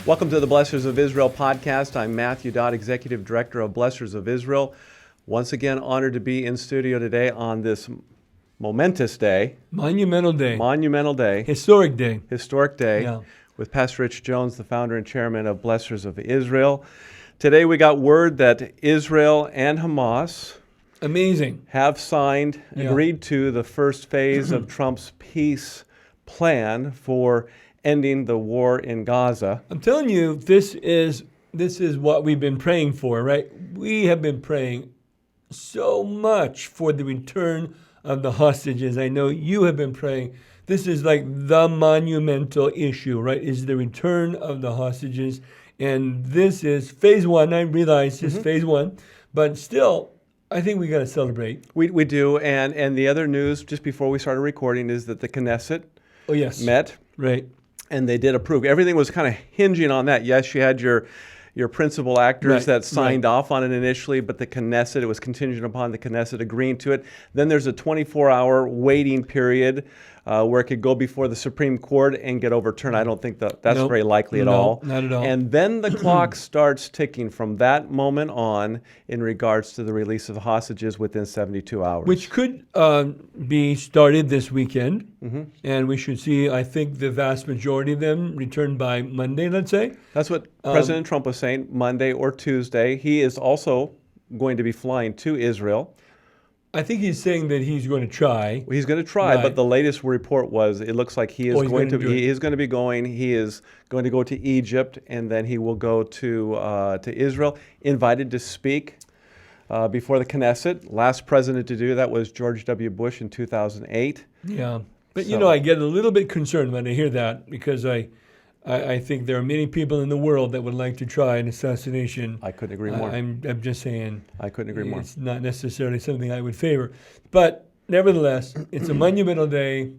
Welcome to the Blessors of Israel Podcast. I'm Matthew Dodd, Executive Director of Blessors of Israel. Once again, honored to be in studio today on this momentous day. Monumental day. Historic day. Yeah. With Pastor Rich Jones, the founder and chairman of Blessors of Israel. Today we got word that Israel and Hamas have signed, agreed to the first phase of Trump's peace plan for ending the war in Gaza. I'm telling you, this is what we've been praying for, right? We have been praying so much for the return of the hostages. I know you have been praying. This is like the monumental issue, right? Is the return of the hostages. And this is phase one. I realize it's phase one, but still, I think we got to celebrate. We do. And the other news, just before we started recording, is that the Knesset met. Right. And they did approve. Everything was kind of hinging on that. Yes, you had your principal actors that signed off on it initially, but the Knesset, it was contingent upon the Knesset agreeing to it. Then there's a 24-hour waiting period where it could go before the Supreme Court and get overturned. I don't think that's very likely at all. Not at all. And then the clock starts ticking from that moment on in regards to the release of the hostages within 72 hours. Which could be started this weekend. And we should see, I think, the vast majority of them returned by Monday, let's say. That's what President Trump was saying, Monday or Tuesday. He is also going to be flying to Israel. I think he's saying that he's going to try. Well, he's going to try, but the latest report was it looks like he is going to be going. He is going to go to Egypt, and then he will go to Israel. Invited to speak before the Knesset. Last president to do that was George W. Bush in 2008. Yeah, but I get a little bit concerned when I hear that because I think there are many people in the world that would like to try an assassination. I couldn't agree more. I'm just saying. I couldn't agree more. It's not necessarily something I would favor. But nevertheless, it's a monumental day.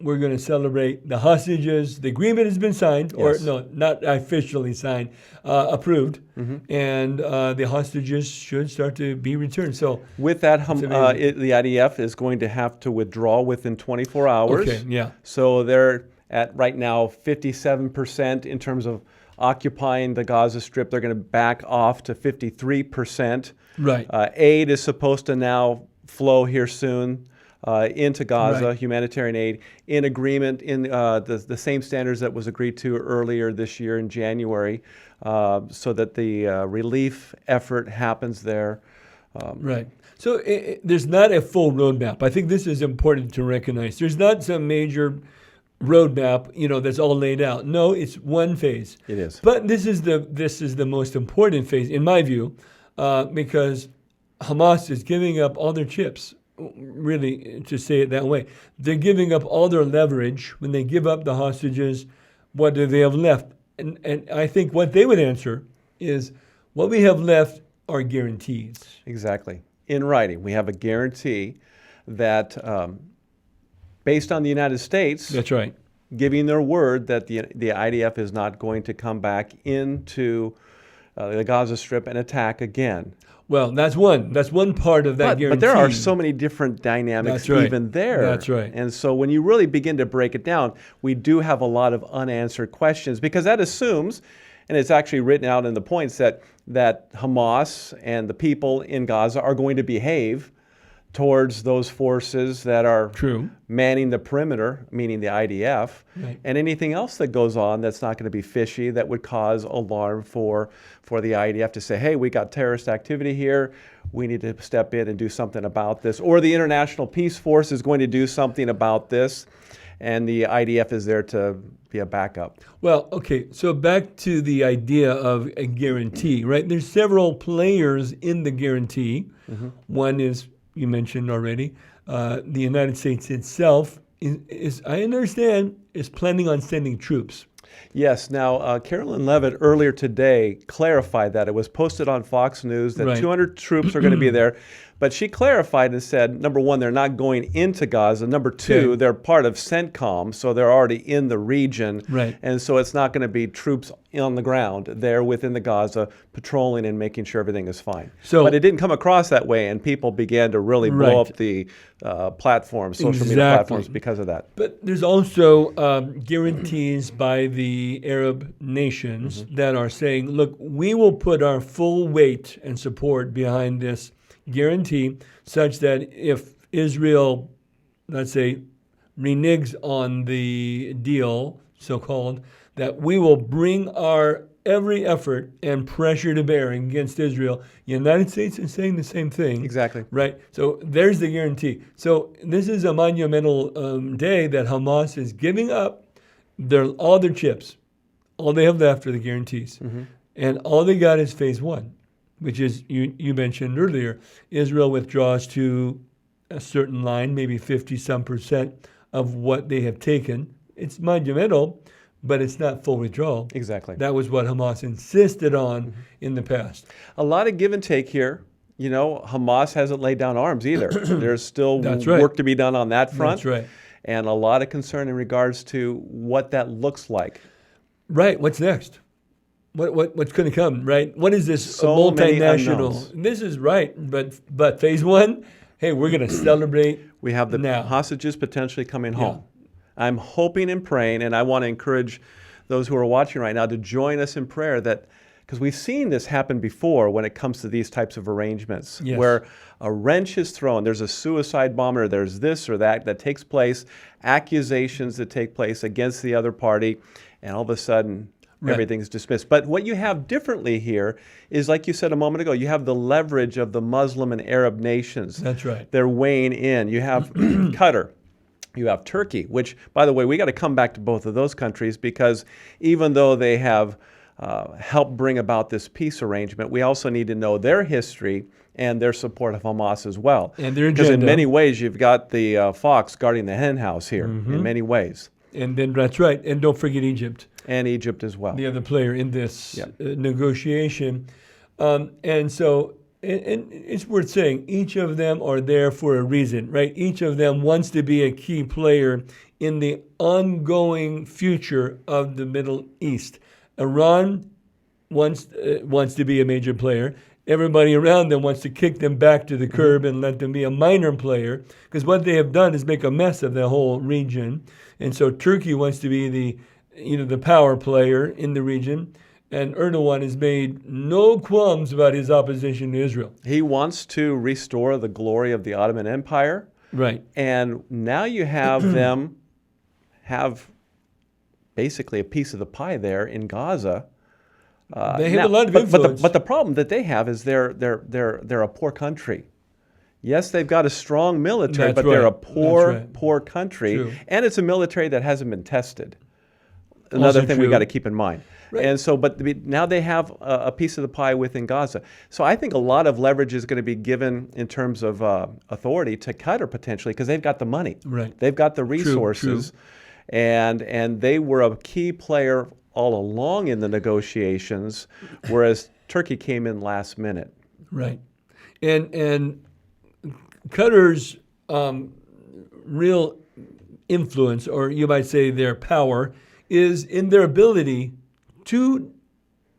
We're going to celebrate the hostages. The agreement has been signed, or no, not officially signed, approved. And the hostages should start to be returned. So with that, the IDF is going to have to withdraw within 24 hours. Okay, yeah. So they're at right now 57% in terms of occupying the Gaza Strip. They're going to back off to 53%. Right. Aid is supposed to now flow here soon into Gaza, humanitarian aid, in agreement in the same standards that was agreed to earlier this year in January, so that the relief effort happens there. Right. So there's not a full roadmap. I think this is important to recognize. There's not some major roadmap, that's all laid out. No, it's one phase. It is. But this is the most important phase, in my view, because Hamas is giving up all their chips, really, to say it that way. They're giving up all their leverage. When they give up the hostages, what do they have left? And I think what they would answer is, what we have left are guarantees. Exactly. In writing, we have a guarantee that based on the United States, that's right, giving their word that the IDF is not going to come back into the Gaza Strip and attack again. Well, that's one part of that guarantee. But there are so many different dynamics even there. That's right. And so when you really begin to break it down, we do have a lot of unanswered questions, because that assumes, and it's actually written out in the points, that Hamas and the people in Gaza are going to behave towards those forces that are manning the perimeter, meaning the IDF, and anything else that goes on that's not going to be fishy, that would cause alarm for the IDF to say, hey, we got terrorist activity here, we need to step in and do something about this, or the International Peace Force is going to do something about this, and the IDF is there to be a backup. Well, okay, so back to the idea of a guarantee, right? There's several players in the guarantee. One is, you mentioned already, the United States itself is, I understand, is planning on sending troops. Yes. Now, Carolyn Levitt earlier today clarified that. It was posted on Fox News that 200 troops are going to be there. But she clarified and said, number one, they're not going into Gaza. Number two, Okay. they're part of CENTCOM, so they're already in the region. Right. And so it's not going to be troops on the ground there within the Gaza patrolling and making sure everything is fine. But it didn't come across that way, and people began to really blow up the platforms, social media platforms because of that. But there's also guarantees by the Arab nations that are saying, look, we will put our full weight and support behind this guarantee such that if Israel, let's say, reneges on the deal, so-called, that we will bring our every effort and pressure to bear against Israel. The United States is saying the same thing. Exactly. Right? So there's the guarantee. So this is a monumental day that Hamas is giving up all their chips. All they have left are the guarantees. And all they got is phase one, which is, you mentioned earlier, Israel withdraws to a certain line, maybe 50-some% of what they have taken. It's monumental, but it's not full withdrawal. Exactly. That was what Hamas insisted on in the past. A lot of give and take here. You know, Hamas hasn't laid down arms either. There's still That's right. work to be done on that front. That's right. And a lot of concern in regards to what that looks like. Right. What's next? What's going to come? Right. What is this So many multinational? unknowns. This is right. But phase one. Hey, we're going to celebrate. We have the now. hostages potentially coming home. I'm hoping and praying, and I want to encourage those who are watching right now to join us in prayer, that because we've seen this happen before when it comes to these types of arrangements, where a wrench is thrown, there's a suicide bomber, there's this or that takes place, accusations that take place against the other party, and all of a sudden everything's dismissed. But what you have differently here is, like you said a moment ago, you have the leverage of the Muslim and Arab nations. That's right. They're weighing in. You have Qatar. You have Turkey, which, by the way, we got to come back to both of those countries, because even though they have helped bring about this peace arrangement, we also need to know their history and their support of Hamas as well. And their because in agenda. many ways, you've got the fox guarding the hen house here, in many ways. And then that's right. And don't forget Egypt. And Egypt as well. The other player in this negotiation. And so and it's worth saying, each of them are there for a reason, right? Each of them wants to be a key player in the ongoing future of the Middle East. Iran wants to be a major player. Everybody around them wants to kick them back to the curb and let them be a minor player, because what they have done is make a mess of the whole region. And so Turkey wants to be the power player in the region. And Erdogan has made no qualms about his opposition to Israel. He wants to restore the glory of the Ottoman Empire. Right. And now you have them have basically a piece of the pie there in Gaza. They have a lot of influence. But the problem that they have is they're a poor country. Yes, they've got a strong military, but they're a poor country. True. And it's a military that hasn't been tested. Another thing we got to keep in mind. Right. And so, but now they have a piece of the pie within Gaza. So I think a lot of leverage is going to be given in terms of authority to Qatar potentially, because they've got the money. Right. They've got the resources. True. And they were a key player all along in the negotiations, whereas Turkey came in last minute. Right. And Qatar's real influence, or you might say their power, is in their ability to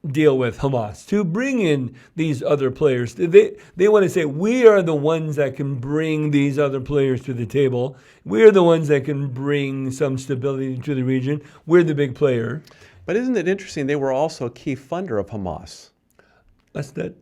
deal with Hamas, to bring in these other players. They want to say, we are the ones that can bring these other players to the table. We're the ones that can bring some stability to the region. We're the big player. But isn't it interesting? They were also a key funder of Hamas. That's that.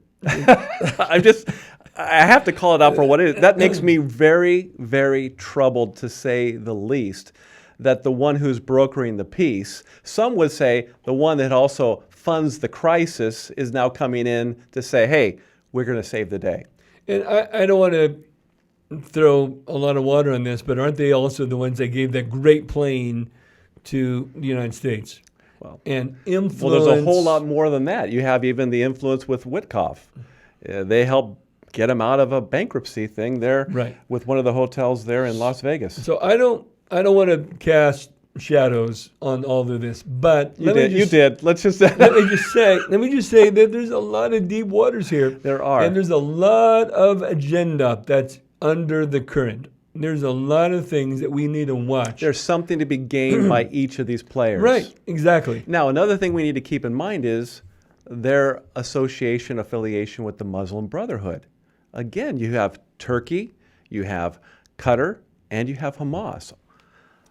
I have to call it out for what it is. That makes me very, very troubled, to say the least, that the one who's brokering the peace, some would say the one that also funds the crisis, is now coming in to say, hey, we're going to save the day. And I don't want to throw a lot of water on this, but aren't they also the ones that gave that great plane to the United States? Well, and influence. Well, there's a whole lot more than that. You have even the influence with Witkoff. They helped get him out of a bankruptcy thing there with one of the hotels there in Las Vegas. So I don't want to cast shadows on all of this. But You did. Let's just let me just say that there's a lot of deep waters here. There are. And there's a lot of agenda that's under the current. There's a lot of things that we need to watch. There's something to be gained by each of these players. Right, exactly. Now, another thing we need to keep in mind is their affiliation with the Muslim Brotherhood. Again, you have Turkey, you have Qatar, and you have Hamas.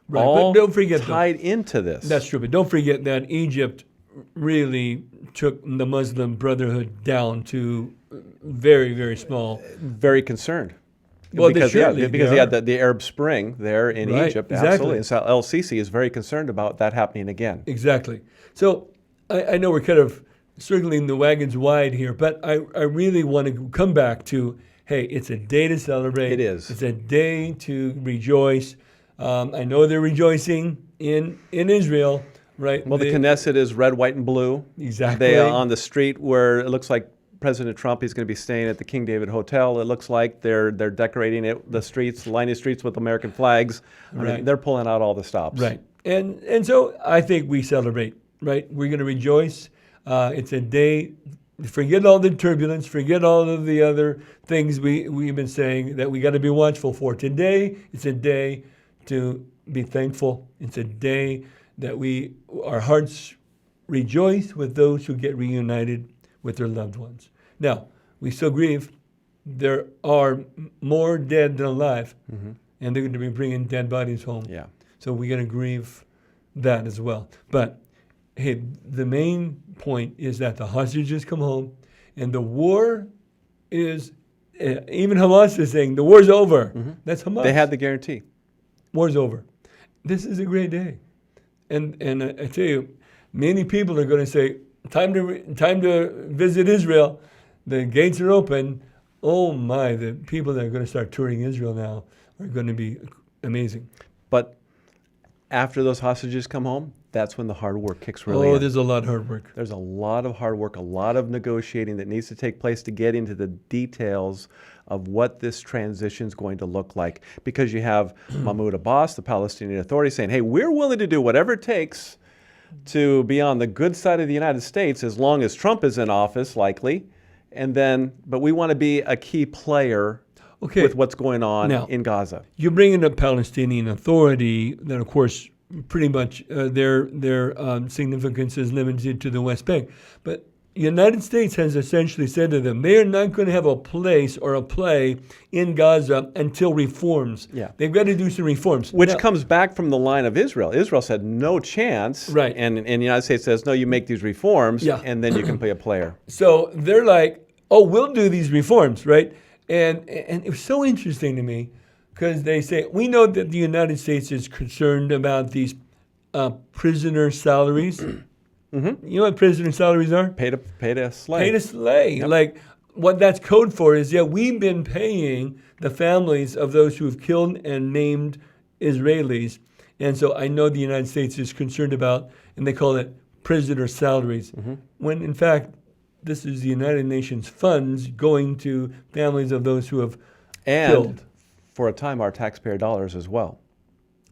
Right, all but don't forget tied into this. That's true, but don't forget that Egypt really took the Muslim Brotherhood down to very, very small. Very concerned. Well, because you had the Arab Spring there in Right, Egypt, exactly. absolutely. And so El-Sisi is very concerned about that happening again. Exactly. So I know we're kind of circling the wagons wide here, but I really want to come back to, hey, it's a day to celebrate. It is. It's a day to rejoice. I know they're rejoicing in Israel, right? Well, the Knesset is red, white, and blue. Exactly. They are on the street where it looks like President Trump is going to be staying at the King David Hotel. It looks like they're decorating the streets, lining the streets with American flags. I mean, they're pulling out all the stops. Right. And so I think we celebrate, right? We're going to rejoice. It's a day, forget all the turbulence, forget all of the other things we've been saying that we got to be watchful for. Today, it's a day to be thankful. It's a day that our hearts rejoice with those who get reunited with their loved ones. Now, we still grieve. There are more dead than alive, and they're going to be bringing dead bodies home. Yeah. So we're going to grieve that as well. But, hey, the main point is that the hostages come home, and the war is, even Hamas is saying, the war's over. That's Hamas. They had the guarantee. War's over. This is a great day. And I tell you, many people are going to say, time to visit Israel. The gates are open. Oh my, the people that are going to start touring Israel now are going to be amazing. But after those hostages come home, that's when the hard work kicks really in. There's a lot of hard work. There's a lot of hard work, a lot of negotiating that needs to take place to get into the details of what this transition is going to look like. Because you have Mahmoud Abbas, the Palestinian Authority, saying, hey, we're willing to do whatever it takes to be on the good side of the United States as long as Trump is in office, likely. But we want to be a key player with what's going on now, in Gaza. You bring in a Palestinian Authority that, of course, pretty much their significance is limited to the West Bank. But the United States has essentially said to them, they are not going to have a place or a play in Gaza until reforms. Yeah. They've got to do some reforms. Which comes back from the line of Israel. Israel said no chance. Right. And the United States says, no, you make these reforms, and then you can play a player. So they're like, oh, we'll do these reforms, right? And it was so interesting to me because they say, we know that the United States is concerned about these prisoner salaries. You know what prisoner salaries are? Pay to slay. Pay to slay. Yep. Like what that's code for is, we've been paying the families of those who have killed and maimed Israelis. And so I know the United States is concerned about, and they call it prisoner salaries, when in fact, this is the United Nations funds going to families of those who have killed. And for a time, our taxpayer dollars as well.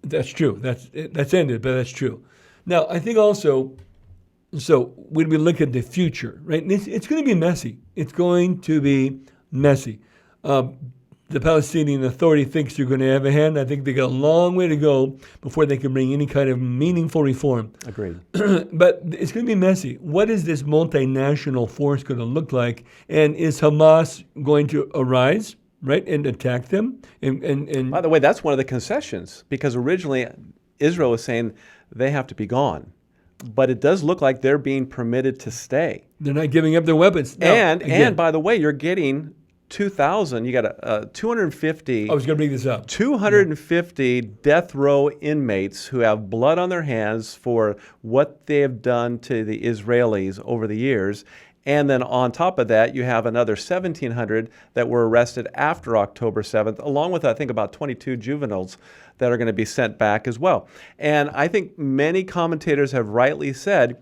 That's true. That's ended, but that's true. Now, I think also, so when we look at the future, right, it's going to be messy. It's going to be messy. The Palestinian Authority thinks they're going to have a hand. I think they got a long way to go before they can bring any kind of meaningful reform. Agreed. But it's going to be messy. What is this multinational force going to look like? And is Hamas going to arise, right, and attack them? And by the way, that's one of the concessions, because originally Israel was saying they have to be gone. But it does look like they're being permitted to stay. They're not giving up their weapons. Now, and by the way, you're getting 2,000. You got 250. I was going to bring this up. 250 death row inmates who have blood on their hands for what they have done to the Israelis over the years. And then on top of that, you have another 1,700 that were arrested after October 7th, along with, I think, about 22 juveniles that are going to be sent back as well. And I think many commentators have rightly said,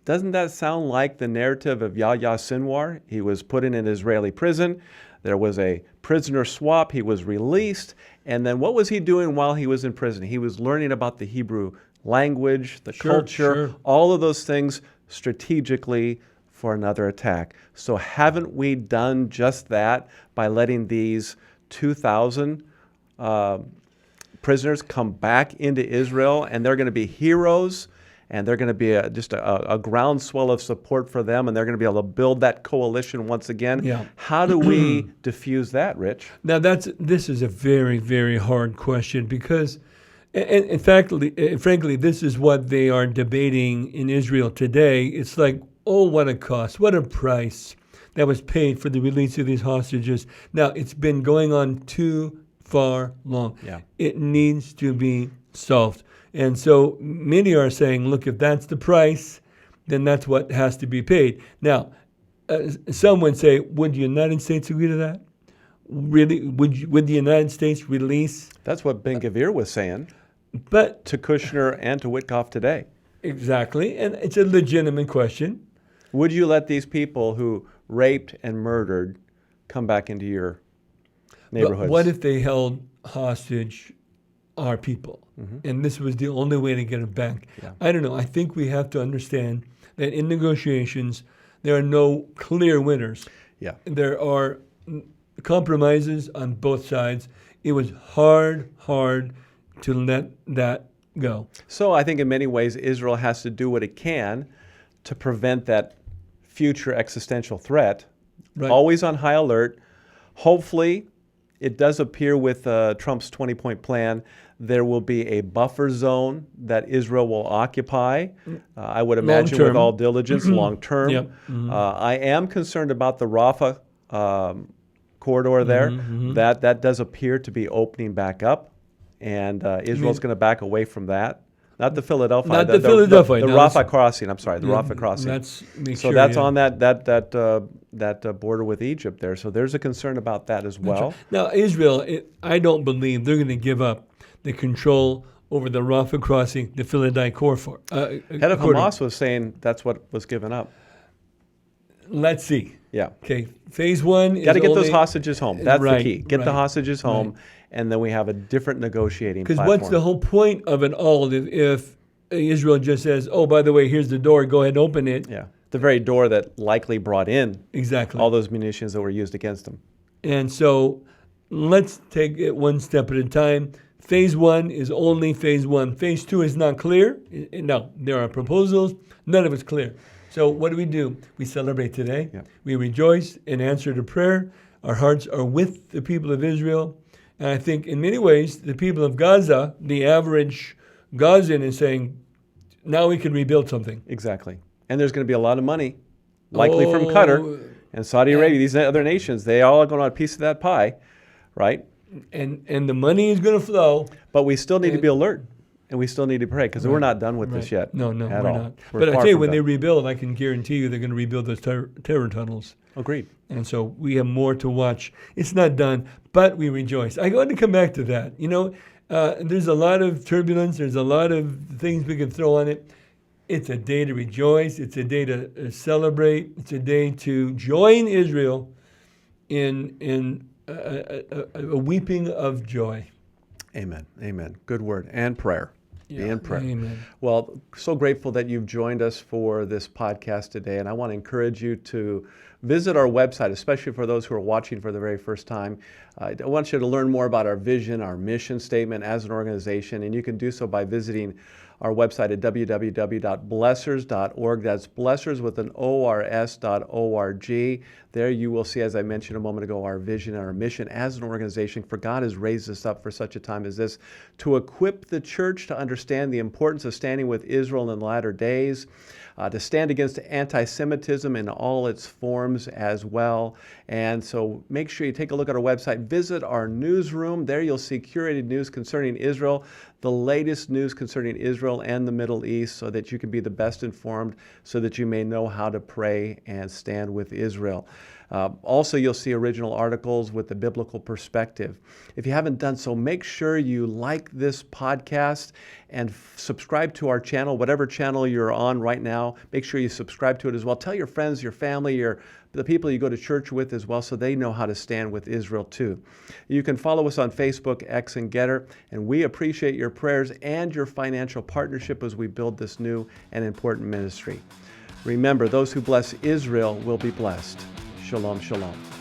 doesn't that sound like the narrative of Yahya Sinwar? He was put in an Israeli prison. There was a prisoner swap. He was released. And then what was he doing while he was in prison? He was learning about the Hebrew language, the culture, all of those things strategically for another attack. So haven't we done just that by letting these 2,000 prisoners come back into Israel, and they're going to be heroes, and they're going to be just a groundswell of support for them, and they're going to be able to build that coalition once again. Yeah. How do we diffuse that, Rich? Now, this is a very, very hard question because, in fact, frankly, this is what they are debating in Israel today. It's like, oh, what a cost, what a price that was paid for the release of these hostages. Now, it's been going on too far long. Yeah. It needs to be solved. And so many are saying, look, if that's the price, then that's what has to be paid. Now, some would say, would the United States agree to that? Really, would the United States release? That's what Ben-Gvir was saying But to Kushner and to Witkoff today. exactly, and it's a legitimate question. Would you let these people who raped and murdered come back into your neighborhoods? But what if they held hostage our people? And this was the only way to get it back. Yeah. I don't know. I think we have to understand that in negotiations, there are no clear winners. Yeah. There are compromises on both sides. It was hard to let that go. So I think in many ways Israel has to do what it can to prevent that future existential threat. Right. Always on high alert. Hopefully, it does appear with Trump's 20-point plan, there will be a buffer zone that Israel will occupy. I would imagine with all diligence, long term. Yep. I am concerned about the Rafah corridor there. That does appear to be opening back up, and Israel's going to back away from that. Not the Philadelphia. Not the Philadelphia. The No, Rafah crossing. I'm sorry, the Rafah crossing. That's On that border with Egypt there. So there's a concern about that as well. Now, Israel, I don't believe they're going to give up the control over the Rafah crossing, the Philadelphia corridor. Head of Hamas was saying that's what was given up. Let's see. Yeah. Okay. Phase one is got to get those hostages home. That's Right, the key. Get the right, hostages home, and then we have a different negotiating Because platform. what's the whole point of it all if Israel just says, oh, by the way, here's the door, go ahead and open it? Yeah. The very door that likely brought in Exactly. all those munitions that were used against them. And so let's take it one step at a time. Phase one is only phase one. Phase two is not clear. No, there are proposals. None of it's clear. So what do? We celebrate today. Yeah. We rejoice in answer to prayer. Our hearts are with the people of Israel. And I think in many ways, the people of Gaza, the average Gazan is saying, now we can rebuild something. Exactly. And there's going to be a lot of money, likely from Qatar and Saudi Arabia, these other nations. They all are going to want a piece of that pie, right? And the money is going to flow. But we still need to be alert, and we still need to pray, because we're not done with this yet. No, at we're all. not. We're But I far tell you, from when they done. rebuild, I can guarantee you they're going to rebuild those terror tunnels. Agreed. And so we have more to watch. It's not done, but we rejoice. I want to come back to that. There's a lot of turbulence. There's a lot of things we can throw on it. It's a day to rejoice. It's a day to celebrate. It's a day to join Israel in a weeping of joy. Amen. Amen. Good word. And prayer. Be in prayer. Amen. Well, so grateful that you've joined us for this podcast today. And I want to encourage you to visit our website, especially for those who are watching for the very first time. I want you to learn more about our vision, our mission statement as an organization. And you can do so by visiting our website at www.blessors.org. That's blessors with an ORS.org. There you will see, as I mentioned a moment ago, our vision and our mission as an organization. For God has raised us up for such a time as this to equip the church to understand the importance of standing with Israel in the latter days, to stand against anti-Semitism in all its forms as well. And so make sure you take a look at our website. Visit our newsroom. There you'll see curated news concerning Israel, the latest news concerning Israel and the Middle East, so that you can be the best informed, so that you may know how to pray and stand with Israel. Also, you'll see original articles with the biblical perspective. If you haven't done so, make sure you like this podcast and subscribe to our channel, whatever channel you're on right now. Make sure you subscribe to it as well. Tell your friends, your family, the people you go to church with as well, so they know how to stand with Israel too. You can follow us on Facebook, X, and Getter, and we appreciate your prayers and your financial partnership as we build this new and important ministry. Remember, those who bless Israel will be blessed. Shalom, shalom.